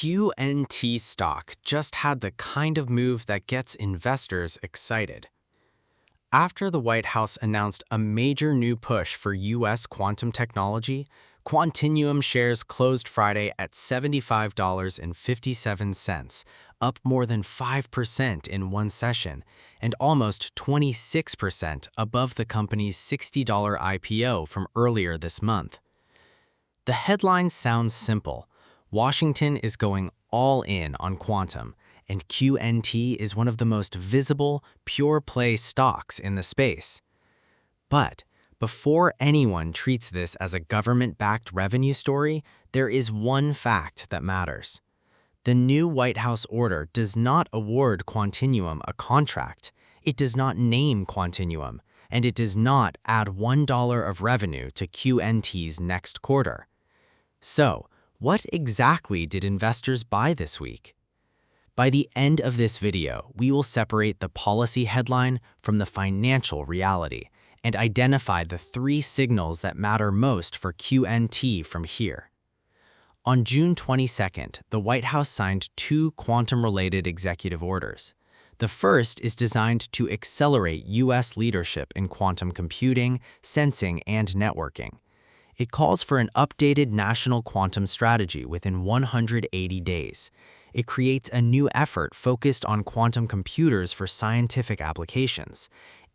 QNT stock just had the kind of move that gets investors excited. After the White House announced a major new push for U.S. quantum technology, Quantinuum shares closed Friday at $75.57, up more than 5% in one session, and almost 26% above the company's $60 IPO from earlier this month. The headline sounds simple. Washington is going all in on quantum, and QNT is one of the most visible, pure-play stocks in the space. But before anyone treats this as a government-backed revenue story, there is one fact that matters. The new White House order does not award Quantinuum a contract, it does not name Quantinuum, and it does not add $1 of revenue to QNT's next quarter. So, what exactly did investors buy this week? By the end of this video, we will separate the policy headline from the financial reality and identify the three signals that matter most for QNT from here. On June 22nd, the White House signed two quantum-related executive orders. The first is designed to accelerate U.S. leadership in quantum computing, sensing, and networking. It calls for an updated national quantum strategy within 180 days. It creates a new effort focused on quantum computers for scientific applications.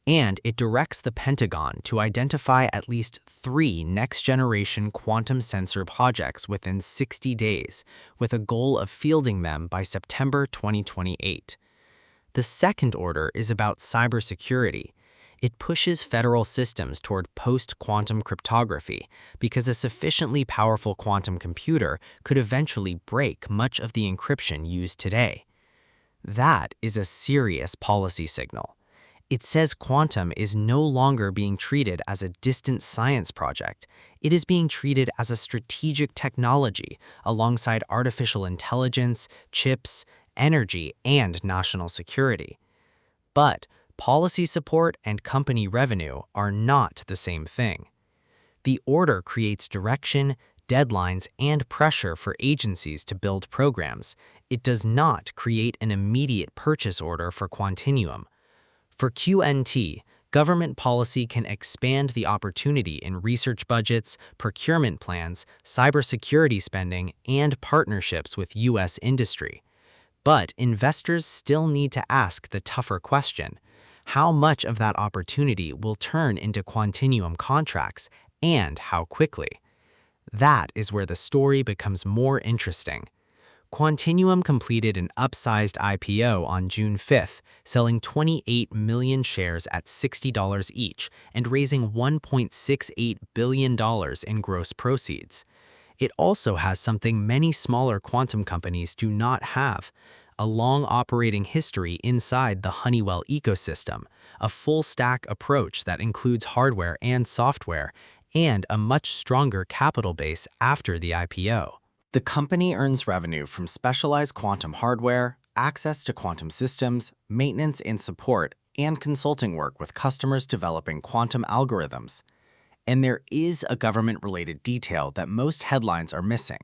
And it directs the Pentagon to identify at least 3 next-generation quantum sensor projects within 60 days, with a goal of fielding them by September 2028. The second order is about cybersecurity. It pushes federal systems toward post-quantum cryptography because a sufficiently powerful quantum computer could eventually break much of the encryption used today. That is a serious policy signal. It says quantum is no longer being treated as a distant science project. It is being treated as a strategic technology alongside artificial intelligence, chips, energy, and national security. But policy support and company revenue are not the same thing. The order creates direction, deadlines, and pressure for agencies to build programs. It does not create an immediate purchase order for Quantinuum. For QNT, government policy can expand the opportunity in research budgets, procurement plans, cybersecurity spending, and partnerships with U.S. industry. But investors still need to ask the tougher question. How much of that opportunity will turn into Quantinuum contracts, and how quickly? That is where the story becomes more interesting. Quantinuum completed an upsized IPO on June 5th, selling 28 million shares at $60 each and raising $1.68 billion in gross proceeds. It also has something many smaller quantum companies do not have: a long operating history inside the Honeywell ecosystem, a full-stack approach that includes hardware and software, and a much stronger capital base after the IPO. The company earns revenue from specialized quantum hardware, access to quantum systems, maintenance and support, and consulting work with customers developing quantum algorithms. And there is a government-related detail that most headlines are missing.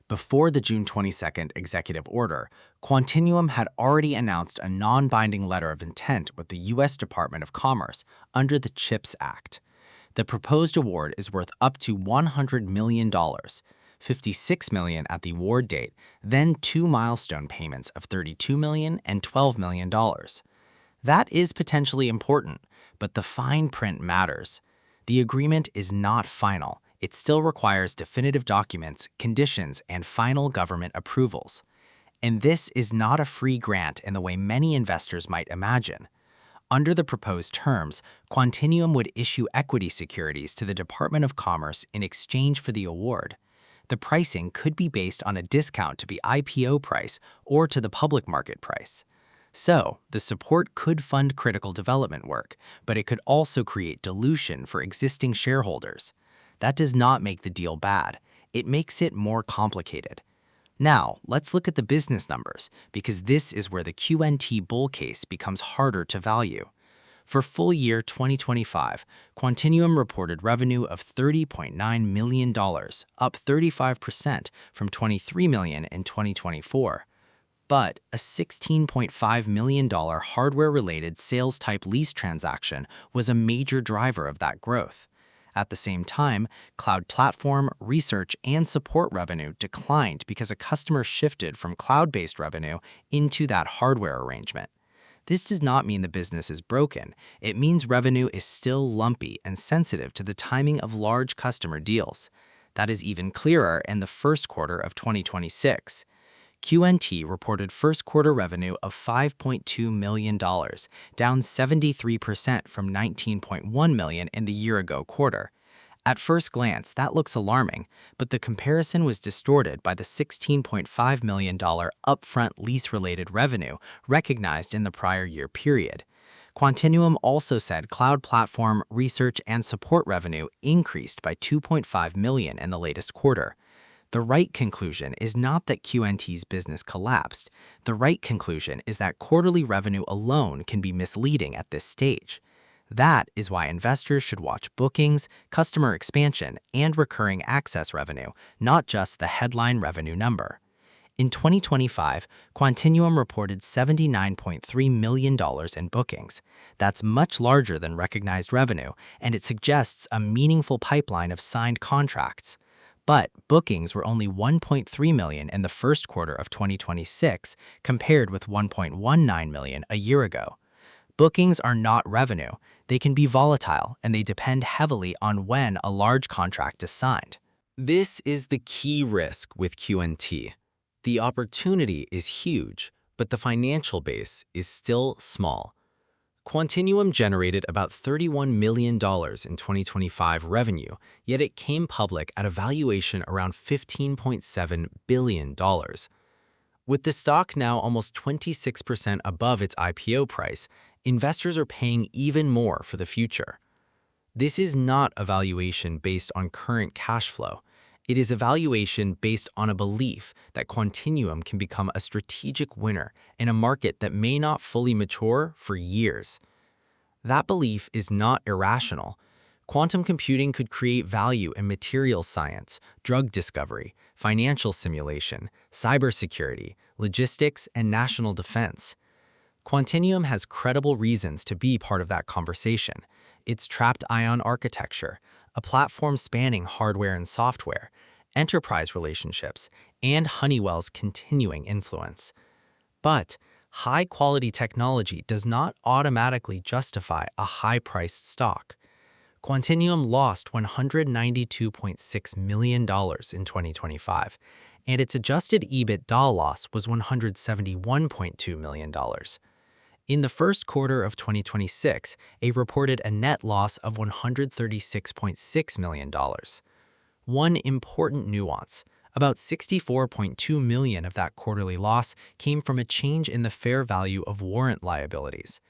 Before the June 22nd executive order, Quantinuum had already announced a non-binding letter of intent with the U.S. Department of Commerce under the CHIPS Act. The proposed award is worth up to $100 million, $56 million at the award date, then 2 milestone payments of $32 million and $12 million. That is potentially important, but the fine print matters. The agreement is not final. It still requires definitive documents, conditions, and final government approvals. And this is not a free grant in the way many investors might imagine. Under the proposed terms, Quantinuum would issue equity securities to the Department of Commerce in exchange for the award. The pricing could be based on a discount to the IPO price or to the public market price. So, the support could fund critical development work, but it could also create dilution for existing shareholders. That does not make the deal bad. It makes it more complicated. Now, let's look at the business numbers, because this is where the QNT bull case becomes harder to value. For full year 2025, Quantinuum reported revenue of $30.9 million, up 35% from $23 million in 2024. But a $16.5 million hardware-related sales-type lease transaction was a major driver of that growth. At the same time, cloud platform, research, and support revenue declined because a customer shifted from cloud-based revenue into that hardware arrangement. This does not mean the business is broken. It means revenue is still lumpy and sensitive to the timing of large customer deals. That is even clearer in the first quarter of 2026. QNT reported first quarter revenue of $5.2 million, down 73% from $19.1 million in the year-ago quarter. At first glance, that looks alarming, but the comparison was distorted by the $16.5 million upfront lease-related revenue recognized in the prior year period. Quantinuum also said cloud platform, research, and support revenue increased by $2.5 million in the latest quarter. The right conclusion is not that QNT's business collapsed. The right conclusion is that quarterly revenue alone can be misleading at this stage. That is why investors should watch bookings, customer expansion, and recurring access revenue, not just the headline revenue number. In 2025, Quantinuum reported $79.3 million in bookings. That's much larger than recognized revenue, and it suggests a meaningful pipeline of signed contracts. But bookings were only $1.3 million in the first quarter of 2026, compared with $1.19 million a year ago. Bookings are not revenue. They can be volatile, and they depend heavily on when a large contract is signed. This is the key risk with QNT. The opportunity is huge, but the financial base is still small. Quantinuum generated about $31 million in 2025 revenue, yet it came public at a valuation around $15.7 billion. With the stock now almost 26% above its IPO price, investors are paying even more for the future. This is not a valuation based on current cash flow. It is a valuation based on a belief that Quantinuum can become a strategic winner in a market that may not fully mature for years. That belief is not irrational. Quantum computing could create value in materials science, drug discovery, financial simulation, cybersecurity, logistics, and national defense. Quantinuum has credible reasons to be part of that conversation. Its trapped ion architecture, a platform spanning hardware and software, enterprise relationships, and Honeywell's continuing influence. But high-quality technology does not automatically justify a high-priced stock. Quantinuum lost $192.6 million in 2025, and its adjusted EBITDA loss was $171.2 million. In the first quarter of 2026, it reported a net loss of $136.6 million. One important nuance: about $64.2 million of that quarterly loss came from a change in the fair value of warrant liabilities.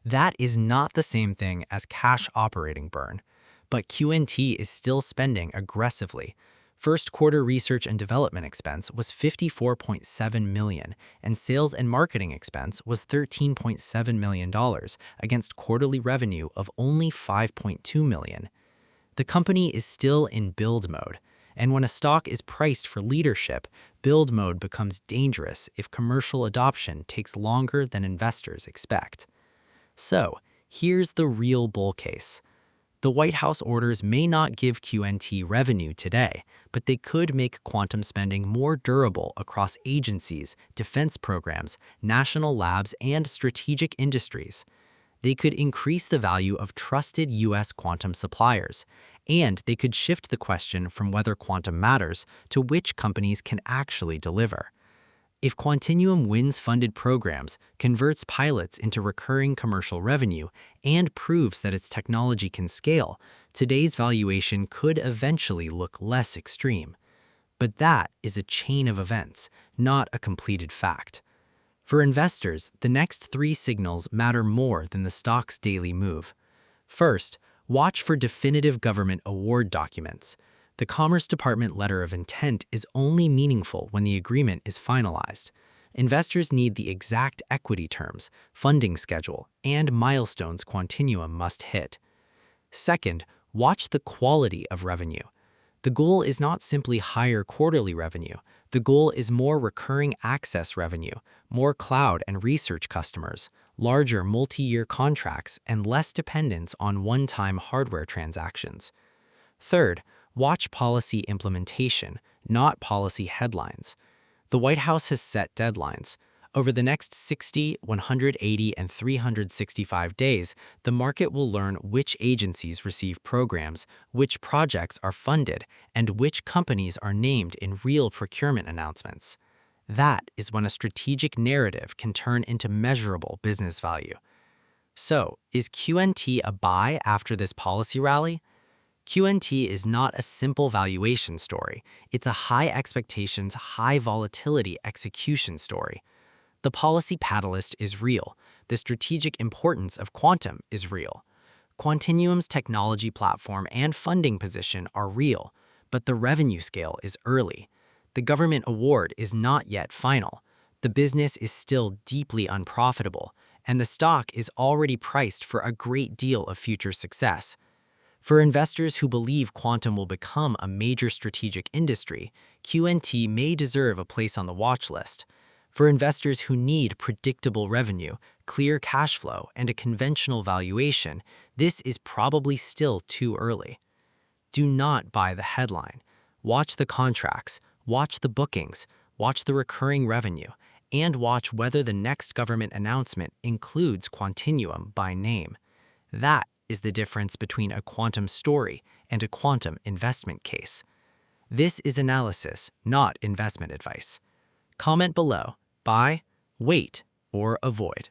That is not the same thing as cash operating burn, but QNT is still spending aggressively. First quarter research and development expense was $54.7 million, and sales and marketing expense was $13.7 million against quarterly revenue of only $5.2 million. The company is still in build mode, and when a stock is priced for leadership, build mode becomes dangerous if commercial adoption takes longer than investors expect. So, here's the real bull case. The White House orders may not give QNT revenue today, but they could make quantum spending more durable across agencies, defense programs, national labs, and strategic industries. They could increase the value of trusted U.S. quantum suppliers, and they could shift the question from whether quantum matters to which companies can actually deliver. If Quantinuum wins funded programs, converts pilots into recurring commercial revenue, and proves that its technology can scale, today's valuation could eventually look less extreme. But that is a chain of events, not a completed fact. For investors, the next three signals matter more than the stock's daily move. First, watch for definitive government award documents. The Commerce Department letter of intent is only meaningful when the agreement is finalized. Investors need the exact equity terms, funding schedule, and milestones Quantinuum must hit. Second, watch the quality of revenue. The goal is not simply higher quarterly revenue. The goal is more recurring access revenue, more cloud and research customers, larger multi-year contracts, and less dependence on one-time hardware transactions. Third, watch policy implementation, not policy headlines. The White House has set deadlines. Over the next 60, 180, and 365 days, the market will learn which agencies receive programs, which projects are funded, and which companies are named in real procurement announcements. That is when a strategic narrative can turn into measurable business value. So, is QNT a buy after this policy rally? QNT is not a simple valuation story. It's a high expectations, high volatility execution story. The policy catalyst is real. The strategic importance of quantum is real. Quantinuum's technology platform and funding position are real, but the revenue scale is early. The government award is not yet final. The business is still deeply unprofitable, and the stock is already priced for a great deal of future success. For investors who believe quantum will become a major strategic industry, QNT may deserve a place on the watch list. For investors who need predictable revenue, clear cash flow, and a conventional valuation, this is probably still too early. Do not buy the headline. Watch the contracts, watch the bookings, watch the recurring revenue, and watch whether the next government announcement includes Quantinuum by name. That is the difference between a quantum story and a quantum investment case. This is analysis, not investment advice. Comment below, buy, wait, or avoid.